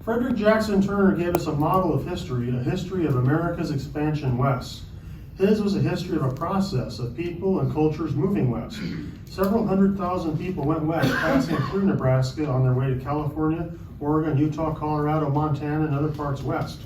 Frederick Jackson Turner gave us a model of history, a history of America's expansion west. His was a history of a process of people and cultures moving west. Several 100,000 people went west, passing through Nebraska on their way to California, Oregon, Utah, Colorado, Montana, and other parts west.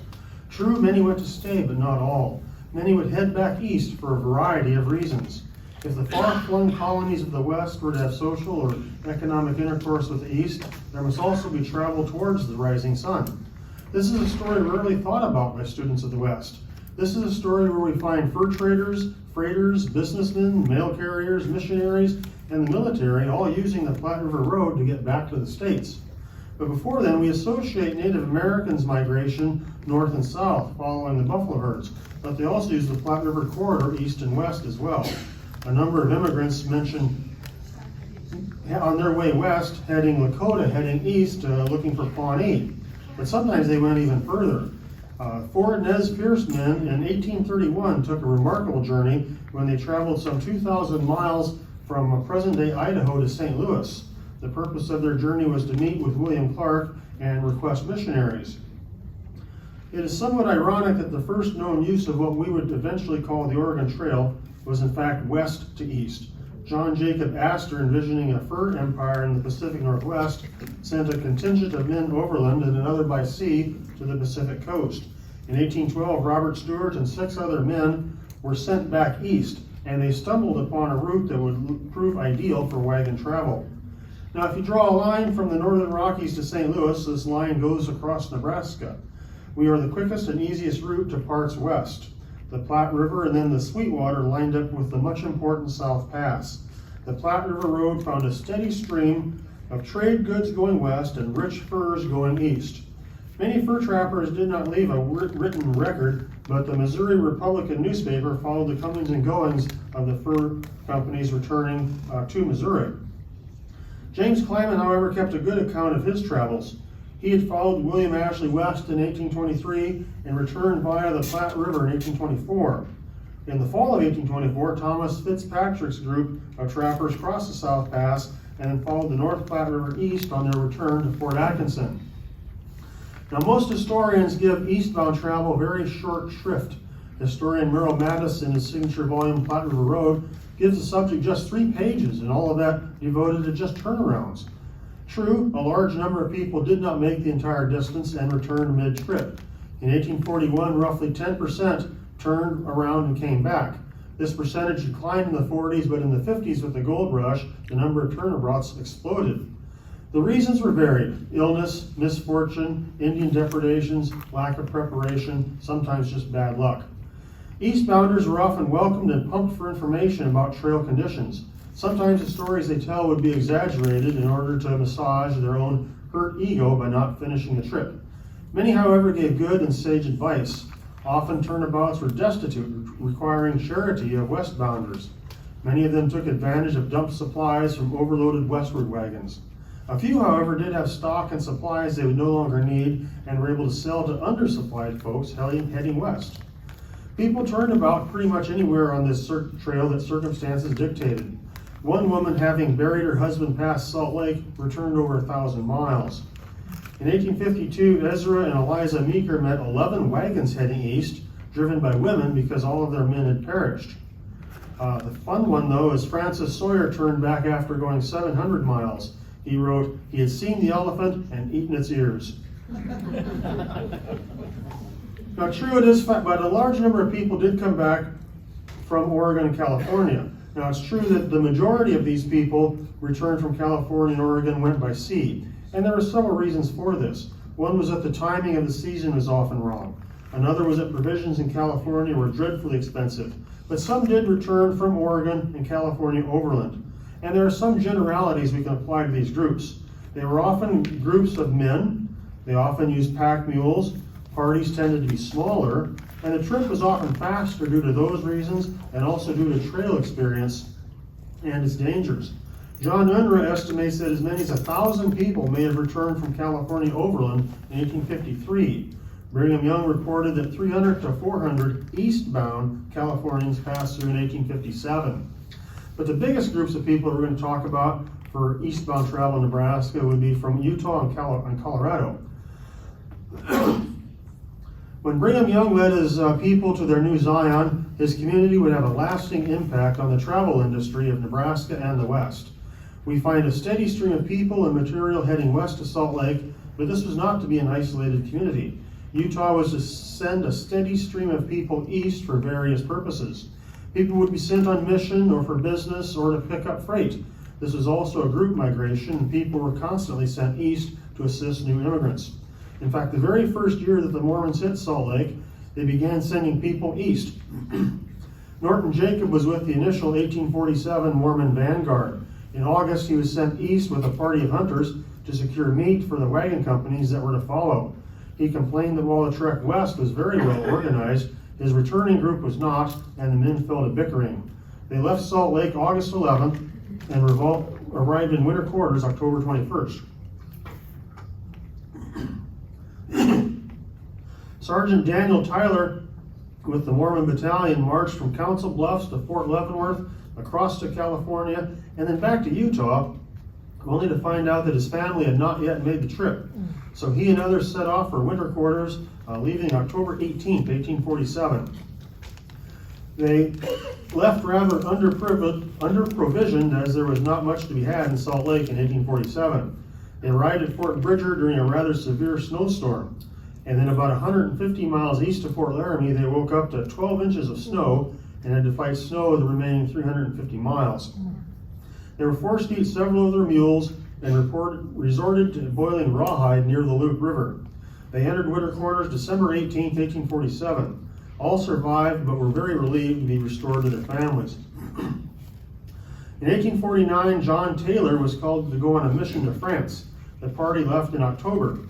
True, many went to stay, but not all. Many would head back east for a variety of reasons. If the far-flung colonies of the West were to have social or economic intercourse with the East, there must also be travel towards the rising sun. This is a story rarely thought about by students of the West. This is a story where we find fur traders, freighters, businessmen, mail carriers, missionaries, and the military all using the Platte River Road to get back to the States. But before then, we associate Native Americans' migration north and south following the buffalo herds, but they also use the Platte River corridor east and west as well. A number of immigrants mentioned on their way west, heading Lakota, heading east, looking for Pawnee. But sometimes they went even further. Four Nez Perce men in 1831 took a remarkable journey when they traveled some 2,000 miles from present-day Idaho to St. Louis. The purpose of their journey was to meet with William Clark and request missionaries. It is somewhat ironic that the first known use of what we would eventually call the Oregon Trail was in fact west to east. John Jacob Astor, envisioning a fur empire in the Pacific Northwest, sent a contingent of men overland and another by sea to the Pacific coast. In 1812, Robert Stewart and 6 other men were sent back east, and they stumbled upon a route that would prove ideal for wagon travel. Now, if you draw a line from the northern Rockies to St. Louis, this line goes across Nebraska. We are the quickest and easiest route to parts west. The Platte River and then the Sweetwater lined up with the much important South Pass. The Platte River Road found a steady stream of trade goods going west and rich furs going east. Many fur trappers did not leave a written record, but the Missouri Republican newspaper followed the comings and goings of the fur companies returning to Missouri. James Clyman, however, kept a good account of his travels. He had followed William Ashley west in 1823 and returned via the Platte River in 1824. In the fall of 1824, Thomas Fitzpatrick's group of trappers crossed the South Pass and then followed the North Platte River east on their return to Fort Atkinson. Now, most historians give eastbound travel very short shrift. Historian Merrill Mattis, in his signature volume, Platte River Road, gives the subject just 3 pages, and all of that devoted to just turnarounds. True, a large number of people did not make the entire distance and returned mid-trip. In 1841, roughly 10% turned around and came back. This percentage declined in the 40s, but in the 50s with the gold rush, the number of turnabouts exploded. The reasons were varied: illness, misfortune, Indian depredations, lack of preparation, sometimes just bad luck. Eastbounders were often welcomed and pumped for information about trail conditions. Sometimes the stories they tell would be exaggerated in order to massage their own hurt ego by not finishing the trip. Many, however, gave good and sage advice. Often turnabouts were destitute, requiring charity of westbounders. Many of them took advantage of dumped supplies from overloaded westward wagons. A few, however, did have stock and supplies they would no longer need and were able to sell to undersupplied folks heading west. People turned about pretty much anywhere on this trail that circumstances dictated. One woman, having buried her husband past Salt Lake, returned over 1,000 miles. In 1852, Ezra and Eliza Meeker met 11 wagons heading east, driven by women because all of their men had perished. The fun one, though, is Francis Sawyer turned back after going 700 miles. He wrote, he had seen the elephant and eaten its ears. Now, true it is, but a large number of people did come back from Oregon and California. Now, it's true that the majority of these people returned from California and Oregon went by sea, and there were several reasons for this. One was that the timing of the season was often wrong. Another was that provisions in California were dreadfully expensive. But some did return from Oregon and California overland. And there are some generalities we can apply to these groups. They were often groups of men. They often used pack mules. Parties tended to be smaller. And the trip was often faster due to those reasons and also due to trail experience and its dangers. John Unruh estimates that as many as 1,000 people may have returned from California overland in 1853. Brigham Young reported that 300 to 400 eastbound Californians passed through in 1857. But the biggest groups of people we're going to talk about for eastbound travel in Nebraska would be from Utah and Colorado. When Brigham Young led his people to their new Zion, his community would have a lasting impact on the travel industry of Nebraska and the West. We find a steady stream of people and material heading west to Salt Lake, but this was not to be an isolated community. Utah was to send a steady stream of people east for various purposes. People would be sent on mission or for business or to pick up freight. This was also a group migration, and people were constantly sent east to assist new immigrants. In fact, the very first year that the Mormons hit Salt Lake, they began sending people east. Norton Jacob was with the initial 1847 Mormon vanguard. In August, he was sent east with a party of hunters to secure meat for the wagon companies that were to follow. He complained that while the trek west was very well organized, his returning group was not, and the men fell to bickering. They left Salt Lake August 11th and arrived in winter quarters October 21st. Sergeant Daniel Tyler with the Mormon Battalion marched from Council Bluffs to Fort Leavenworth, across to California, and then back to Utah, only to find out that his family had not yet made the trip. So he and others set off for winter quarters, leaving October 18th, 1847. They left rather under-provisioned, as there was not much to be had in Salt Lake in 1847. They arrived at Fort Bridger during a rather severe snowstorm. And then about 150 miles east of Fort Laramie, they woke up to 12 inches of snow and had to fight snow the remaining 350 miles. They were forced to eat several of their mules and resorted to boiling rawhide near the Loup River. They entered winter quarters December 18, 1847. All survived, but were very relieved to be restored to their families. In 1849, John Taylor was called to go on a mission to France. The party left in October.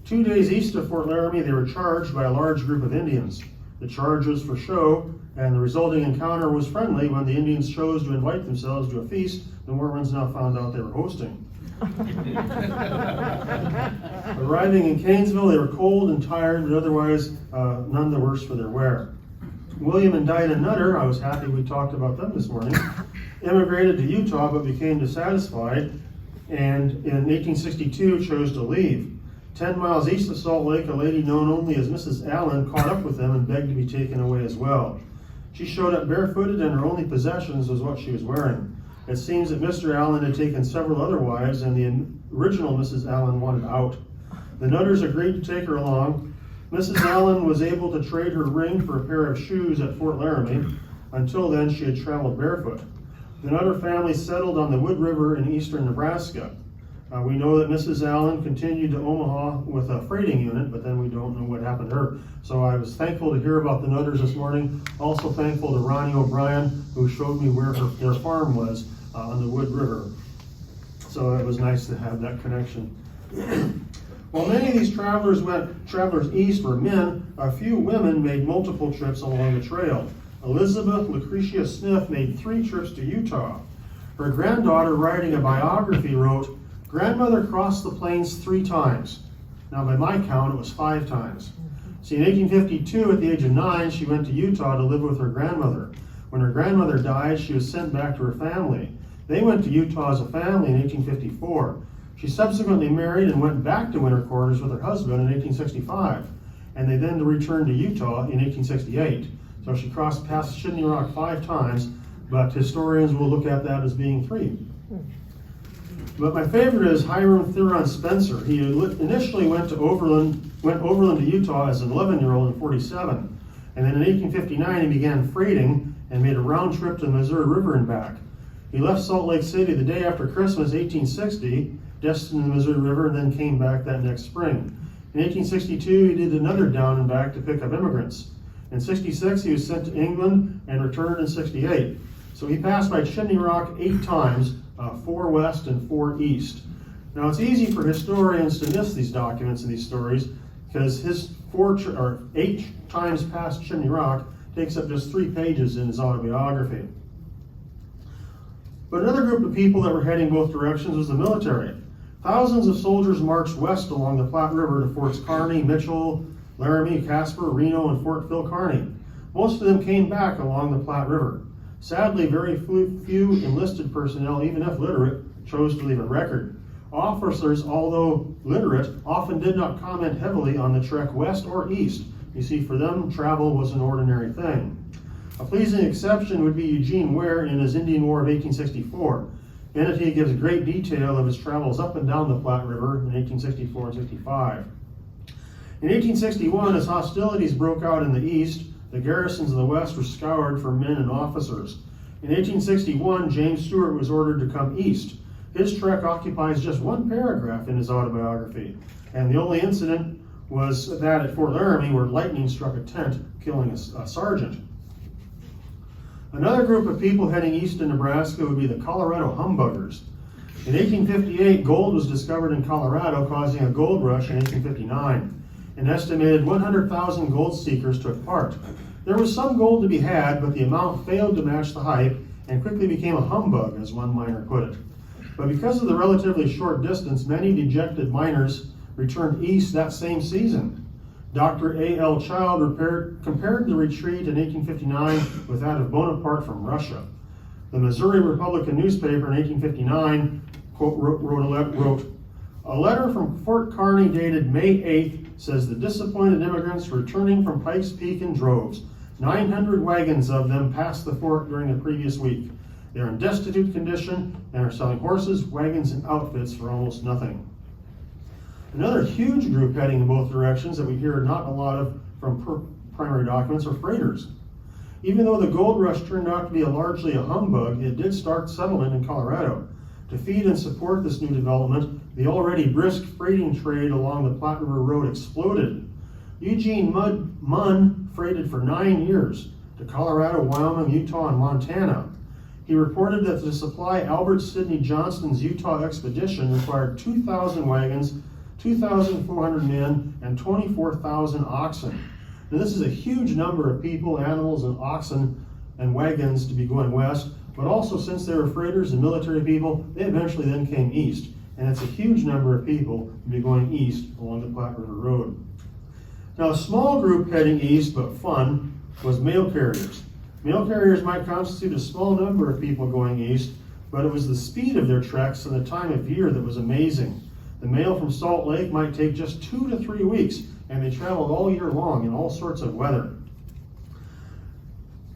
2 days east of Fort Laramie, they were charged by a large group of Indians. The charge was for show, and the resulting encounter was friendly when the Indians chose to invite themselves to a feast the Mormons now found out they were hosting. Arriving in Canesville, they were cold and tired, but otherwise none the worse for their wear. William and Dinah Nutter, I was happy we talked about them this morning, immigrated to Utah but became dissatisfied, and in 1862 chose to leave. 10 miles east of Salt Lake, a lady known only as Mrs. Allen caught up with them and begged to be taken away as well. She showed up barefooted, and her only possessions was what she was wearing. It seems that Mr. Allen had taken several other wives, and the original Mrs. Allen wanted out. The Nutters agreed to take her along. Mrs. Allen was able to trade her ring for a pair of shoes at Fort Laramie. Until then, she had traveled barefoot. The Nutter family settled on the Wood River in eastern Nebraska. We know that Mrs. Allen continued to Omaha with a freighting unit, but then we don't know what happened to her. So I was thankful to hear about the Nutters this morning. Also thankful to Ronnie O'Brien, who showed me where their farm was on the Wood River. So it was nice to have that connection. While many of these travelers east were men, a few women made multiple trips along the trail. Elizabeth Lucretia Smith made 3 trips to Utah. Her granddaughter, writing a biography, wrote, "Grandmother crossed the plains 3 times. Now, by my count, it was 5 times. See, in 1852, at the age of 9, she went to Utah to live with her grandmother. When her grandmother died, she was sent back to her family. They went to Utah as a family in 1854. She subsequently married and went back to winter quarters with her husband in 1865, and they then returned to Utah in 1868. So she crossed past Chimney Rock 5 times, but historians will look at that as being 3. But my favorite is Hiram Theron Spencer. He initially went overland to Utah as an 11-year-old in 47. And then in 1859, he began freighting and made a round trip to the Missouri River and back. He left Salt Lake City the day after Christmas, 1860, destined to the Missouri River, and then came back that next spring. In 1862, he did another down and back to pick up immigrants. In 66, he was sent to England and returned in 68. So he passed by Chimney Rock 8 times, 4 west and 4 east. Now it's easy for historians to miss these documents and these stories because his 8 times past Chimney Rock takes up just 3 pages in his autobiography. But another group of people that were heading both directions was the military. Thousands of soldiers marched west along the Platte River to Forts Kearney, Mitchell, Laramie, Casper, Reno, and Fort Phil Kearny. Most of them came back along the Platte River. Sadly, very few enlisted personnel, even if literate, chose to leave a record. Officers, although literate, often did not comment heavily on the trek west or east. You see, for them, travel was an ordinary thing. A pleasing exception would be Eugene Ware in his Indian War of 1864. Hannity gives great detail of his travels up and down the Platte River in 1864 and 65. In 1861, as hostilities broke out in the east, the garrisons of the west were scoured for men and officers. In 1861, James Stewart was ordered to come east. His trek occupies just one paragraph in his autobiography, and the only incident was that at Fort Laramie where lightning struck a tent, killing a sergeant. Another group of people heading east in Nebraska would be the Colorado humbuggers. In 1858, gold was discovered in Colorado, causing a gold rush in 1859. An estimated 100,000 gold seekers took part. There was some gold to be had, but the amount failed to match the hype and quickly became a humbug, as one miner put it. But because of the relatively short distance, many dejected miners returned east that same season. Dr. A.L. Child compared the retreat in 1859 with that of Bonaparte from Russia. The Missouri Republican newspaper in 1859 wrote, "A letter from Fort Kearny dated May 8th says the disappointed immigrants returning from Pikes Peak in droves. 900 wagons of them passed the fort during the previous week. They are in destitute condition and are selling horses, wagons, and outfits for almost nothing." Another huge group heading in both directions that we hear not a lot of from primary documents are freighters. Even though the gold rush turned out to be largely a humbug, it did start settlement in Colorado. To feed and support this new development, the already brisk freighting trade along the Platte River Road exploded. Eugene Munn freighted for 9 years to Colorado, Wyoming, Utah, and Montana. He reported that to supply Albert Sidney Johnston's Utah expedition required 2,000 wagons, 2,400 men, and 24,000 oxen. Now, this is a huge number of people, animals, and oxen and wagons to be going west, but also since they were freighters and military people, they eventually then came east. And it's a huge number of people to be going east along the Platte River Road. Now, a small group heading east, but fun, was mail carriers. Mail carriers might constitute a small number of people going east, but it was the speed of their treks and the time of year that was amazing. The mail from Salt Lake might take just 2 to 3 weeks, and they traveled all year long in all sorts of weather.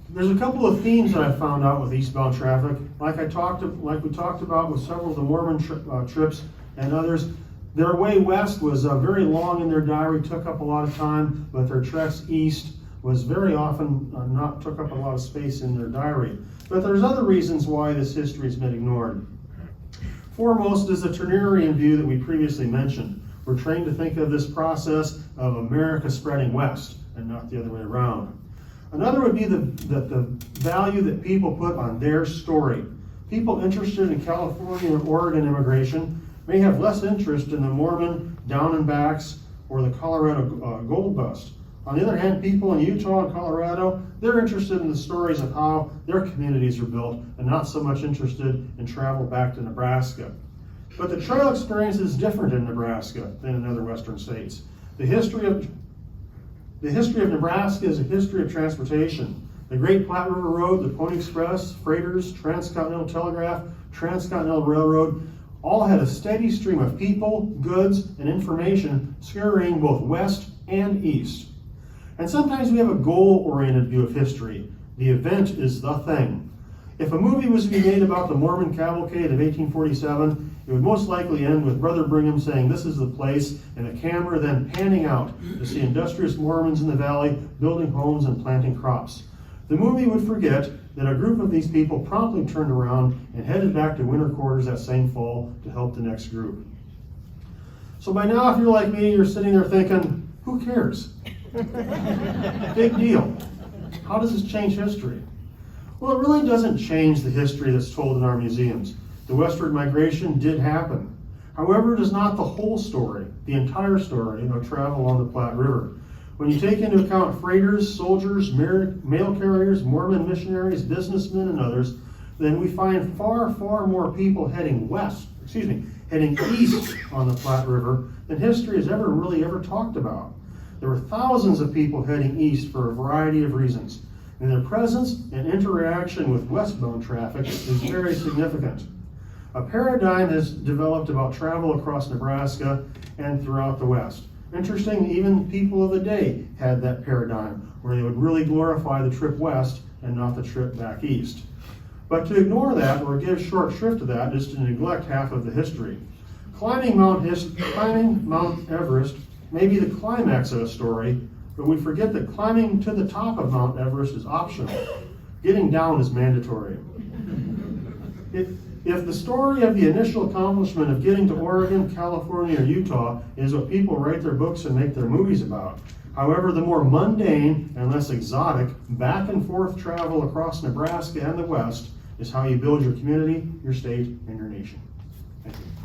There's a couple of themes that I found out with eastbound traffic. Like we talked about with several of the Mormon trips and others, their way west was very long in their diary, took up a lot of time, but their treks east was very often not took up a lot of space in their diary. But there's other reasons why this history has been ignored. Foremost is the Turnerian view that we previously mentioned. We're trained to think of this process of America spreading west and not the other way around. Another would be the value that people put on their story. People interested in California and Oregon immigration may have less interest in the Mormon down and backs or the Colorado gold bust. On the other hand, people in Utah and Colorado, they're interested in the stories of how their communities are built and not so much interested in travel back to Nebraska. But the trail experience is different in Nebraska than in other western states. The history of Nebraska is a history of transportation. The Great Platte River Road, the Pony Express, freighters, Transcontinental Telegraph, Transcontinental Railroad, all had a steady stream of people, goods, and information scurrying both west and east. And sometimes we have a goal-oriented view of history. The event is the thing. If a movie was to be made about the Mormon cavalcade of 1847, it would most likely end with Brother Brigham saying, "This is the place," and the camera then panning out to see industrious Mormons in the valley building homes and planting crops. The movie would forget that a group of these people promptly turned around and headed back to winter quarters that same fall to help the next group. So by now, if you're like me, you're sitting there thinking, who cares? Big deal. How does this change history? Well, it really doesn't change the history that's told in our museums. The westward migration did happen. However, it is not the whole story, the entire story of travel on the Platte River. When you take into account freighters, soldiers, mail carriers, Mormon missionaries, businessmen, and others, then we find far, far more people heading east on the Platte River than history has ever talked about. There were thousands of people heading east for a variety of reasons, and their presence and interaction with westbound traffic is very significant. A paradigm has developed about travel across Nebraska and throughout the West. Interesting, even people of the day had that paradigm where they would really glorify the trip west and not the trip back east. But to ignore that or give short shrift to that is to neglect half of the history. Climbing Mount Everest may be the climax of a story, but we forget that climbing to the top of Mount Everest is optional. Getting down is mandatory. If the story of the initial accomplishment of getting to Oregon, California, or Utah is what people write their books and make their movies about, however, the more mundane and less exotic back and forth travel across Nebraska and the West is how you build your community, your state, and your nation. Thank you.